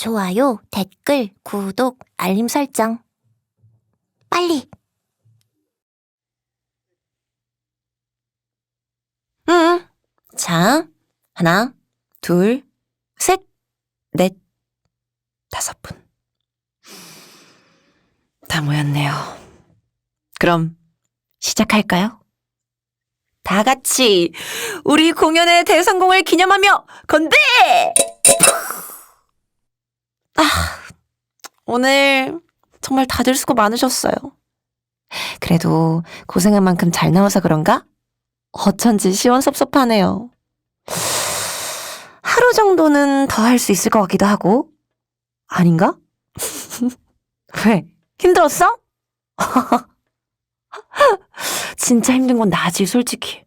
좋아요, 댓글, 구독, 알림 설정. 빨리! 응. 자, 하나, 둘, 셋, 넷, 5분. 다 모였네요. 그럼 시작할까요? 다 같이 우리 공연의 대성공을 기념하며 건배! 오늘 정말 다들 수고 많으셨어요. 그래도 고생한 만큼 잘 나와서 그런가? 어쩐지 시원섭섭하네요. 하루 정도는 더 할 수 있을 것 같기도 하고. 아닌가? 왜? 힘들었어? 진짜 힘든 건 나지, 솔직히.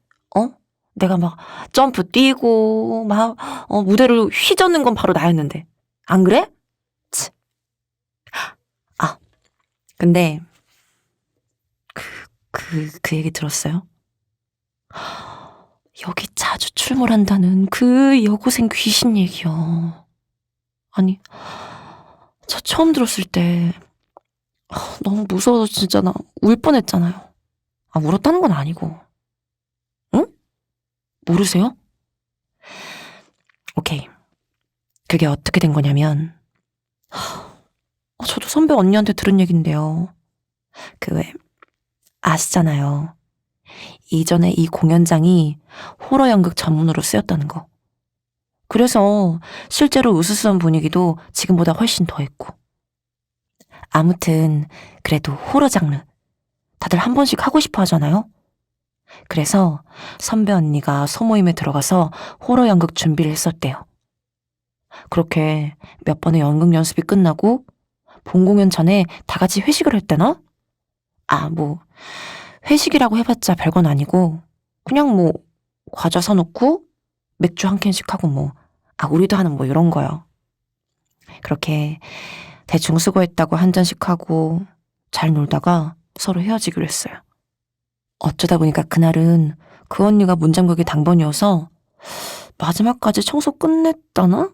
내가 막 점프 뛰고 막 무대를 휘젓는 건 바로 나였는데. 안 그래? 치. 근데 그 얘기 들었어요? 여기 자주 출몰한다는 그 여고생 귀신 얘기요. 아니, 저 처음 들었을 때 너무 무서워서 진짜 나 울 뻔했잖아요. 울었다는 건 아니고. 응? 모르세요? 오케이. 그게 어떻게 된 거냐면 저도 선배 언니한테 들은 얘긴데요. 아시잖아요. 이전에 이 공연장이 호러 연극 전문으로 쓰였다는 거. 그래서 실제로 으스스한 분위기도 지금보다 훨씬 더했고. 아무튼 그래도 호러 장르 다들 한 번씩 하고 싶어 하잖아요. 그래서 선배 언니가 소모임에 들어가서 호러 연극 준비를 했었대요. 그렇게 몇 번의 연극 연습이 끝나고 본 공연 전에 다 같이 회식을 했대나? 회식이라고 해봤자 별건 아니고 그냥 과자 사놓고 맥주 한 캔씩 하고 우리도 하는 이런 거요. 그렇게 대충 수고했다고 한 잔씩 하고 잘 놀다가 서로 헤어지기로 했어요. 어쩌다 보니까 그날은 그 언니가 문장극이 당번이어서 마지막까지 청소 끝냈다나?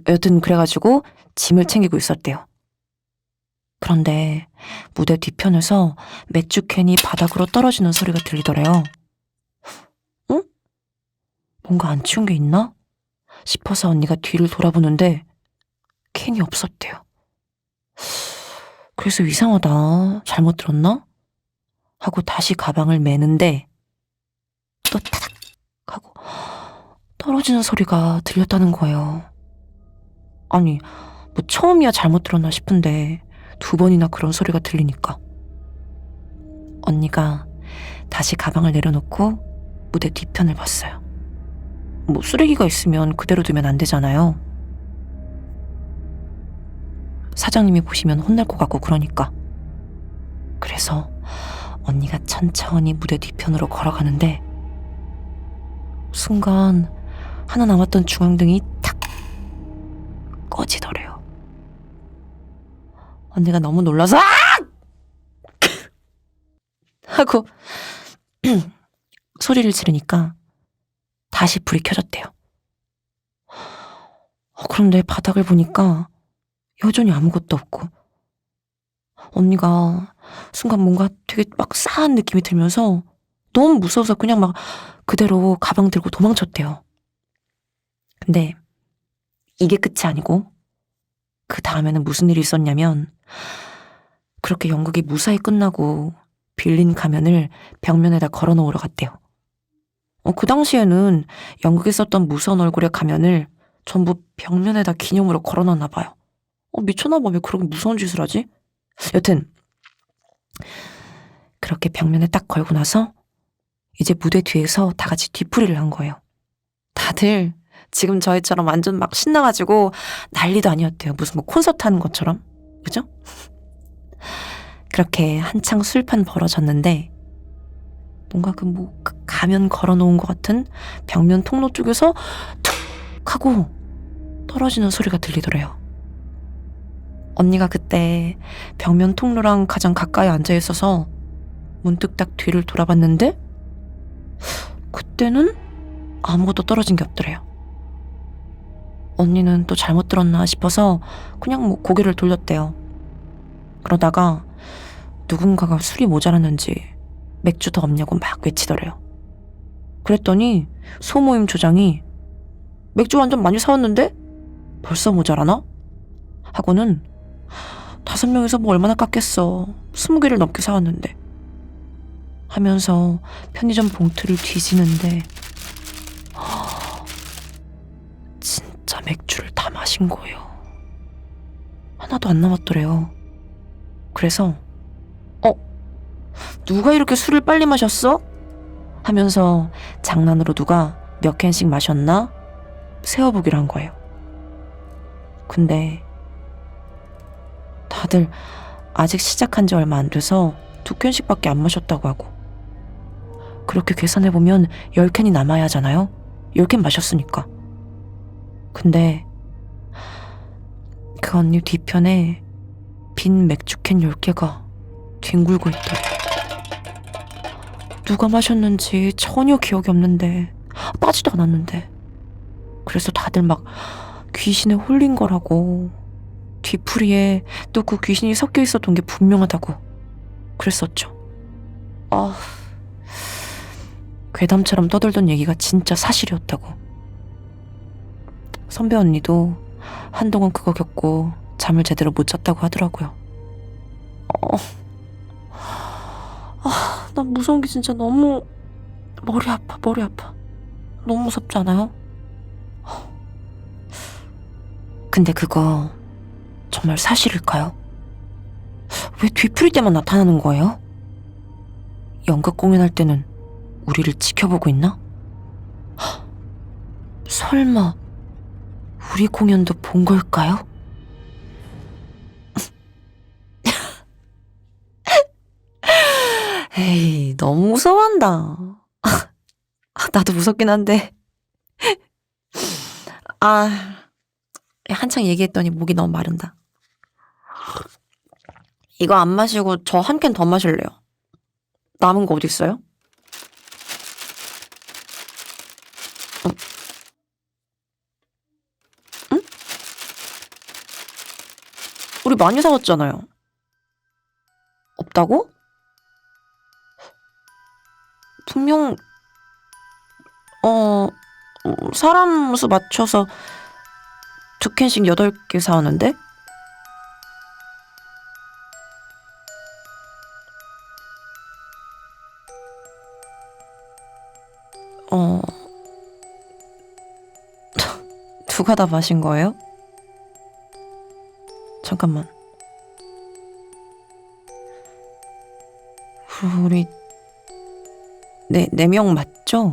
여튼 그래가지고 짐을 챙기고 있었대요. 그런데 무대 뒤편에서 맥주캔이 바닥으로 떨어지는 소리가 들리더래요. 응? 뭔가 안 치운 게 있나? 싶어서 언니가 뒤를 돌아보는데 캔이 없었대요. 그래서 이상하다, 잘못 들었나? 하고 다시 가방을 매는데 또 타닥 하고 떨어지는 소리가 들렸다는 거예요. 아니, 처음이야 잘못 들었나 싶은데 2번이나 그런 소리가 들리니까 언니가 다시 가방을 내려놓고 무대 뒤편을 봤어요. 쓰레기가 있으면 그대로 두면 안 되잖아요. 사장님이 보시면 혼날 것 같고 그러니까. 그래서 언니가 천천히 무대 뒤편으로 걸어가는데 순간 하나 남았던 중앙등이 탁 꺼지더래요. 언니가 너무 놀라서 하고 소리를 지르니까 다시 불이 켜졌대요. 그런데 바닥을 보니까 여전히 아무것도 없고 언니가 순간 뭔가 되게 막 싸한 느낌이 들면서 너무 무서워서 그냥 막 그대로 가방 들고 도망쳤대요. 근데 이게 끝이 아니고 그 다음에는 무슨 일이 있었냐면 그렇게 연극이 무사히 끝나고 빌린 가면을 벽면에다 걸어놓으러 갔대요. 그 당시에는 연극에 썼던 무서운 얼굴의 가면을 전부 벽면에다 기념으로 걸어놨나 봐요. 미쳤나 봐. 왜 그렇게 무서운 짓을 하지? 여튼 그렇게 벽면에 딱 걸고 나서 이제 무대 뒤에서 다 같이 뒤풀이를 한 거예요. 다들 지금 저희처럼 완전 막 신나가지고 난리도 아니었대요. 무슨 콘서트 하는 것처럼. 그죠? 그렇게 한창 술판 벌어졌는데 뭔가 그 가면 걸어놓은 것 같은 벽면 통로 쪽에서 툭 하고 떨어지는 소리가 들리더래요. 언니가 그때 벽면 통로랑 가장 가까이 앉아있어서 문득 딱 뒤를 돌아봤는데 그때는 아무것도 떨어진 게 없더래요. 언니는 또 잘못 들었나 싶어서 그냥 뭐 고개를 돌렸대요. 그러다가 누군가가 술이 모자랐는지 맥주 더 없냐고 막 외치더래요. 그랬더니 소모임 조장이 맥주 완전 많이 사왔는데? 벌써 모자라나? 하고는 5명이서 뭐 얼마나 깎겠어. 20개를 넘게 사왔는데. 하면서 편의점 봉투를 뒤지는데 진짜 맥주를 다 마신 거예요. 하나도 안 남았더래요. 그래서 누가 이렇게 술을 빨리 마셨어? 하면서 장난으로 누가 몇 캔씩 마셨나 세어보기로 한 거예요. 근데 다들 아직 시작한 지 얼마 안 돼서 2캔씩밖에 안 마셨다고 하고, 그렇게 계산해보면 10캔이 남아야 하잖아요. 10캔 마셨으니까. 근데 그 언니 뒤편에 빈 맥주캔 10개가 뒹굴고 있더래. 누가 마셨는지 전혀 기억이 없는데, 빠지도 않았는데. 그래서 다들 막 귀신에 홀린 거라고, 뒤풀이에 또 그 귀신이 섞여 있었던 게 분명하다고 그랬었죠. 괴담처럼 떠돌던 얘기가 진짜 사실이었다고. 선배 언니도 한동안 그거 겪고 잠을 제대로 못 잤다고 하더라고요. 난 무서운 게 진짜 너무 머리 아파. 너무 무섭지 않아요? 근데 그거 정말 사실일까요? 왜 뒤풀이 때만 나타나는 거예요? 연극 공연할 때는 우리를 지켜보고 있나? 설마 우리 공연도 본 걸까요? 에이, 너무 무서워한다. 나도 무섭긴 한데. 한창 얘기했더니 목이 너무 마른다. 이거 안 마시고 저 한 캔 더 마실래요. 남은 거 어디 있어요? 응? 우리 많이 사왔잖아요. 없다고? 분명 사람 수 맞춰서 2캔씩 8개 사왔는데? 누가 다 마신 거예요? 잠깐만. 우리 네 명 맞죠?